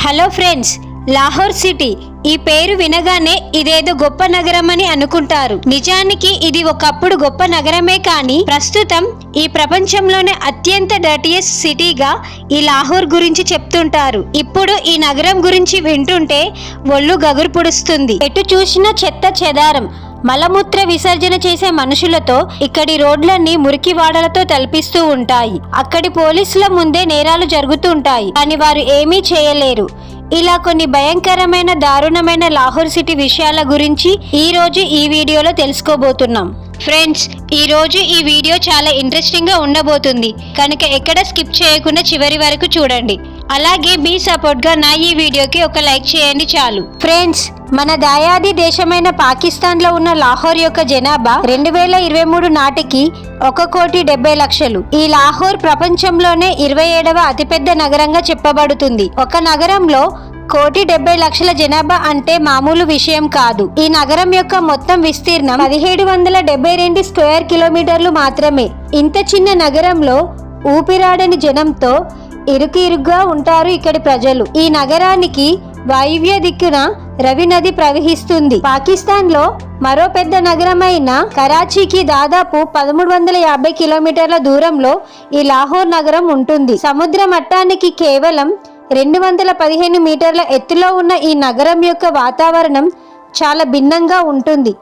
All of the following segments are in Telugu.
హలో ఫ్రెండ్స్, లాహోర్ సిటీ ఈ పేరు వినగానే ఇదేదో గొప్ప నగరం అని అనుకుంటారు. నిజానికి ఇది ఒకప్పుడు గొప్ప నగరమే కానీ ప్రస్తుతం ఈ ప్రపంచంలోనే అత్యంత డర్టీయెస్ట్ సిటీగా ఈ లాహోర్ గురించి చెప్తుంటారు. ఇప్పుడు ఈ నగరం గురించి వింటుంటే ఒళ్ళు గగురు పుడుస్తుంది. ఎటు చూసినా చెత్త చెదారం, మలమూత్ర విసర్జన చేసే మనుషులతో ఇక్కడి రోడ్లన్నీ మురికి వాడలతో తలపిస్తూ ఉంటాయి. అక్కడి పోలీసుల ముందే నేరాలు జరుగుతుంటాయి కానీ వారు ఏమీ చేయలేరు. ఇలా కొన్ని భయంకరమైన దారుణమైన లాహోర్ సిటీ విషయాల గురించి ఈ రోజు ఈ వీడియోలో తెలుసుకోబోతున్నాం. ఫ్రెండ్స్, ఈ రోజు ఈ వీడియో చాలా ఇంట్రెస్టింగ్ గా ఉండబోతుంది కనుక ఎక్కడ స్కిప్ చేయకుండా చివరి వరకు చూడండి. అలాగే మీ సపోర్ట్ గా నా ఈ వీడియోకి ఒక లైక్ చేయండి చాలు. ఫ్రెండ్స్, మన దాయాది దేశమైన పాకిస్తాన్ లో ఉన్న లాహోర్ యొక్క జనాభా 2023 నాటికి 1,70,00,000. ఈ లాహోర్ ప్రపంచంలోనే 27వ అతిపెద్ద నగరంగా చెప్పబడుతుంది. ఒక నగరంలో 1,70,00,000 జనాభా అంటే మామూలు విషయం కాదు. ఈ నగరం యొక్క మొత్తం విస్తీర్ణం 1772 స్క్వేర్ కిలోమీటర్లు మాత్రమే. ఇంత చిన్న నగరంలో ఊపిరాడని జనంతో ఇరుకుగా ఉంటారు ఇక్కడి ప్రజలు. ఈ నగరానికి వాయువ్య దిక్కున రవి నది ప్రవహిస్తుంది. పాకిస్తాన్ లో మరో పెద్ద నగరమైన కరాచీకి దాదాపు 1350 కిలోమీటర్ల దూరంలో ఈ లాహోర్ నగరం ఉంటుంది. సముద్ర మట్టానికి కేవలం 215 మీటర్ల ఎత్తులో ఉన్న ఈ నగరం యొక్క వాతావరణం చాలా భిన్నంగా ఉంటుంది.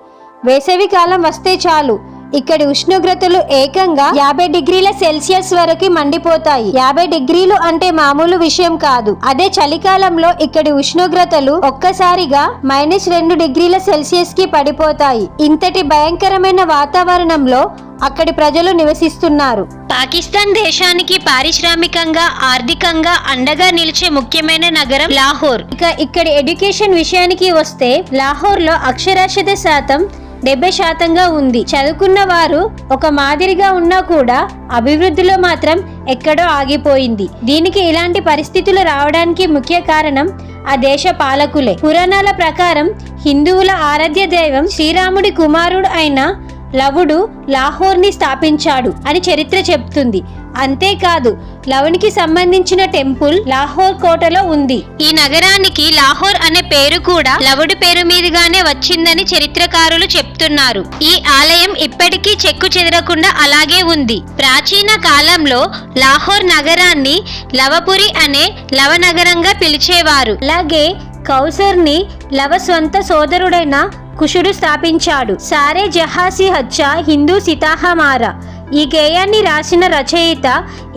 వేసవి కాలం వస్తే చాలు ఇక్కడి ఉష్ణోగ్రతలు ఏకంగా 50 డిగ్రీల సెల్సియస్ వరకు మండిపోతాయి. 50 డిగ్రీలు అంటే మామూలు విషయం కాదు. అదే చలికాలంలో ఇక్కడి ఉష్ణోగ్రతలు ఒక్కసారిగా -2 డిగ్రీల సెల్సియస్ కి పడిపోతాయి. ఇంతటి భయంకరమైన వాతావరణంలో అక్కడి ప్రజలు నివసిస్తున్నారు. పాకిస్తాన్ దేశానికి పారిశ్రామికంగా ఆర్థికంగా అండగా నిలిచే ముఖ్యమైన నగరం లాహోర్. ఇక్కడి ఎడ్యుకేషన్ విషయానికి వస్తే లాహోర్ లో అక్షరాస్యత శాతం 70% ఉంది. చదువుకున్న వారు ఒక మాదిరిగా ఉన్నా కూడా అభివృద్ధిలో మాత్రం ఎక్కడో ఆగిపోయింది. దీనికి ఇలాంటి పరిస్థితులు రావడానికి ముఖ్య కారణం ఆ దేశ పాలకులే. పురాణాల ప్రకారం హిందువుల ఆరాధ్య దైవం శ్రీరాముడి కుమారుడు అయిన లవుడు లాహోర్ని స్థాపించాడు అని చరిత్ర చెప్తుంది. అంతేకాదు, లవునికి సంబంధించిన టెంపుల్ లాహోర్ కోటలో ఉంది. ఈ నగరానికి లాహోర్ అనే పేరు కూడా లవుడి పేరు మీదుగానే వచ్చిందని చరిత్రకారులు చెప్తున్నారు. ఈ ఆలయం ఇప్పటికీ చెక్కు చెదరకుండా అలాగే ఉంది. ప్రాచీన కాలంలో లాహోర్ నగరాన్ని లవపురి అనే లవనగరంగా పిలిచేవారు. అలాగే కౌసర్ని లవ స్వంత సోదరుడైన కుషుడు స్థాపించాడు. సారే జహాసి హచ్చా హిందూ సితాహమారా ఈ గేయాన్ని రాసిన రచయిత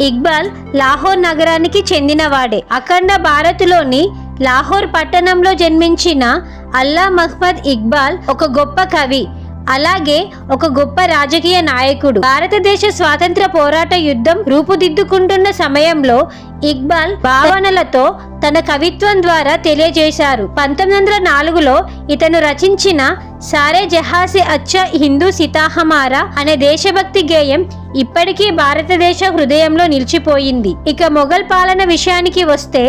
ఇక్బాల్ లాహోర్ నగరానికి చెందినవాడే. అఖండ భారత్లోని లాహోర్ పట్టణంలో జన్మించిన అల్లా మహ్మద్ ఇక్బాల్ ఒక గొప్ప కవి, అలాగే ఒక గొప్ప రాజకీయ నాయకుడు. భారతదేశ స్వాతంత్ర పోరాట యుద్ధం రూపుదిద్దుకుంటున్న సమయంలో ఇక్బాల్ భావనలతో తన కవిత్వం ద్వారా తెలియజేశారు. 1904లో ఇతను రచించిన సారే జహాసే అచ్చా హిందూ సితాహమారా అనే దేశభక్తి గేయం ఇప్పటికీ భారతదేశ హృదయంలో నిలిచిపోయింది. ఇక మొఘల్ పాలన విషయానికి వస్తే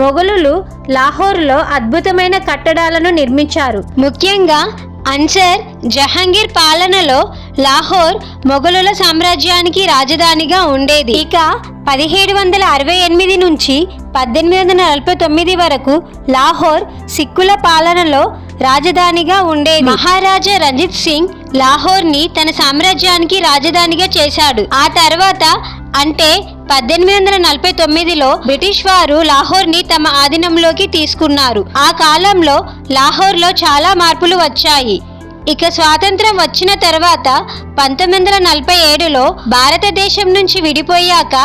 మొఘలులు లాహోర్లో అద్భుతమైన కట్టడాలను నిర్మించారు. ముఖ్యంగా అన్సర్ జహాంగీర్ పాలనలో లాహోర్ మొఘలుల సామ్రాజ్యానికి రాజధానిగా ఉండేది. ఇక 1768 నుంచి 1849 వరకు లాహోర్ సిక్కుల పాలనలో రాజధానిగా ఉండేది. మహారాజా రంజిత్ సింగ్ లాహోర్ని తన సామ్రాజ్యానికి రాజధానిగా చేశాడు. ఆ తర్వాత అంటే 1849లో బ్రిటిష్ వారు లాహోర్ని తమ ఆధీనంలోకి తీసుకున్నారు. ఆ కాలంలో లాహోర్లో చాలా మార్పులు వచ్చాయి. ఇక స్వాతంత్రం వచ్చిన తర్వాత 1947లో భారతదేశం నుంచి విడిపోయాక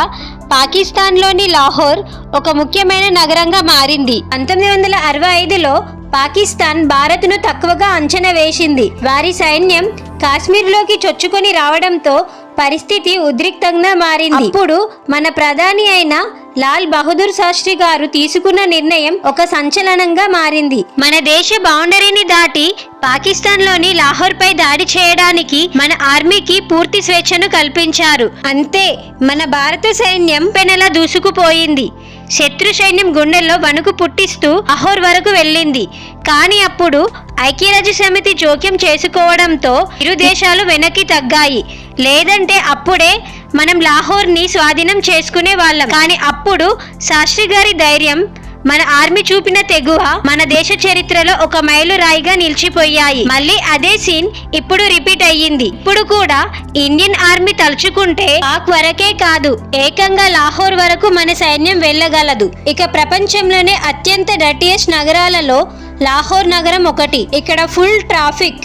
పాకిస్తాన్లోని లాహోర్ ఒక ముఖ్యమైన నగరంగా మారింది. 1965లో పాకిస్తాన్ భారత్ను తక్కువగా అంచనా వేసింది. వారి సైన్యం కాశ్మీర్లోకి చొచ్చుకొని రావడంతో పరిస్థితి ఉద్రిక్తంగా మారింది. అప్పుడు మన ప్రధాని అయిన లాల్ బహదూర్ శాస్త్రి గారు తీసుకున్న నిర్ణయం ఒక సంచలనంగా మారింది. మన దేశ బౌండరీని దాటి పాకిస్తాన్లోని లాహోర్ పై దాడి చేయడానికి మన ఆర్మీకి పూర్తి స్వేచ్ఛను కల్పించారు. అంతే, మన భారత సైన్యం పెనలా దూసుకుపోయింది. శత్రు సైన్యం గుండెల్లో వణుకు పుట్టిస్తూ లాహోర్ వరకు వెళ్ళింది. కానీ అప్పుడు ఐక్యరాజ్య సమితి జోక్యం చేసుకోవడంతో ఇరు దేశాలు వెనక్కి తగ్గాయి. లేదంటే అప్పుడే మనం లాహోర్ని స్వాధీనం చేసుకునే వాళ్ళం. కానీ అప్పుడు శాస్త్రి గారి ధైర్యం మన ఆర్మీ చూపిన తెగువ మన దేశ చరిత్రలో ఒక మైలురాయిగా నిలిచిపోయాయి. మళ్ళీ అదే సీన్ ఇప్పుడు రిపీట్ అయ్యింది. ఇప్పుడు కూడా ఇండియన్ ఆర్మీ తలుచుకుంటే పాక్ వరకే కాదు, ఏకంగా లాహోర్ వరకు మన సైన్యం వెళ్ళగలదు. ఇక ప్రపంచంలోనే అత్యంత డర్టీయెస్ట్ నగరాలలో లాహోర్ నగరం ఒకటి. ఇక్కడ ఫుల్ ట్రాఫిక్,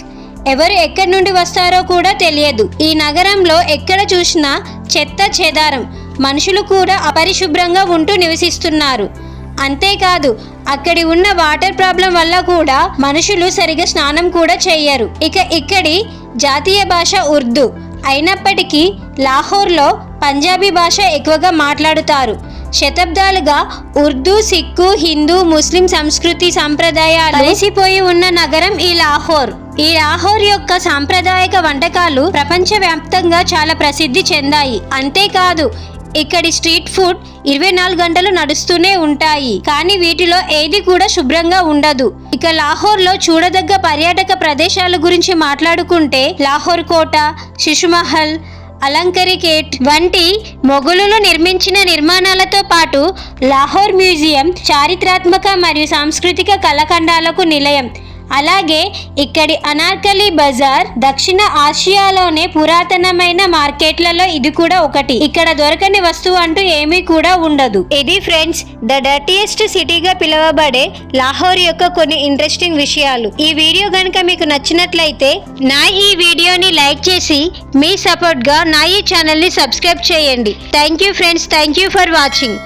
ఎవరు ఎక్కడి నుండి వస్తారో కూడా తెలియదు. ఈ నగరంలో ఎక్కడ చూసినా చెత్త చెదారం, మనుషులు కూడా అపరిశుభ్రంగా ఉంటూ నివసిస్తున్నారు. అంతేకాదు అక్కడి ఉన్న వాటర్ ప్రాబ్లం వల్ల కూడా మనుషులు సరిగా స్నానం కూడా చేయరు. ఇక ఇక్కడి జాతీయ భాష ఉర్దూ అయినప్పటికీ లాహోర్లో పంజాబీ భాష ఎక్కువగా మాట్లాడుతారు. శతాబ్దాలుగా ఉర్దూ, సిక్కు, హిందూ, ముస్లిం సంస్కృతి సంప్రదాయాలు కలిసిపోయి ఉన్న నగరం ఈ లాహోర్. ఈ లాహోర్ యొక్క సాంప్రదాయక వంటకాలు ప్రపంచవ్యాప్తంగా చాలా ప్రసిద్ధి చెందాయి. అంతేకాదు ఇక్కడి స్ట్రీట్ ఫుడ్ 24 గంటలు నడుస్తూనే ఉంటాయి, కానీ వీటిలో ఏది కూడా శుభ్రంగా ఉండదు. ఇక లాహోర్లో చూడదగ్గ పర్యాటక ప్రదేశాల గురించి మాట్లాడుకుంటే లాహోర్ కోట, శిశుమహల్, అలంకరి గేట్ వంటి మొఘలులు నిర్మించిన నిర్మాణాలతో పాటు లాహోర్ మ్యూజియం చారిత్రాత్మక మరియు సాంస్కృతిక కళాఖండాలకు నిలయం. అలాగే ఇక్కడి అనార్కలి బజార్ దక్షిణ ఆసియాలోనే పురాతనమైన మార్కెట్లలో ఇది కూడా ఒకటి. ఇక్కడ దొరకని వస్తువు అంటూ ఏమీ కూడా ఉండదు. ఇది ఫ్రెండ్స్ ద డర్టీయెస్ట్ సిటీగా పిలువబడే లాహోర్ యొక్క కొన్ని ఇంట్రెస్టింగ్ విషయాలు. ఈ వీడియో కనుక మీకు నచ్చినట్లయితే నా ఈ వీడియోని లైక్ చేసి మీ సపోర్ట్ గా నా ఈ ఛానల్ ని సబ్స్క్రైబ్ చేయండి. Thank you friends, thank you for watching.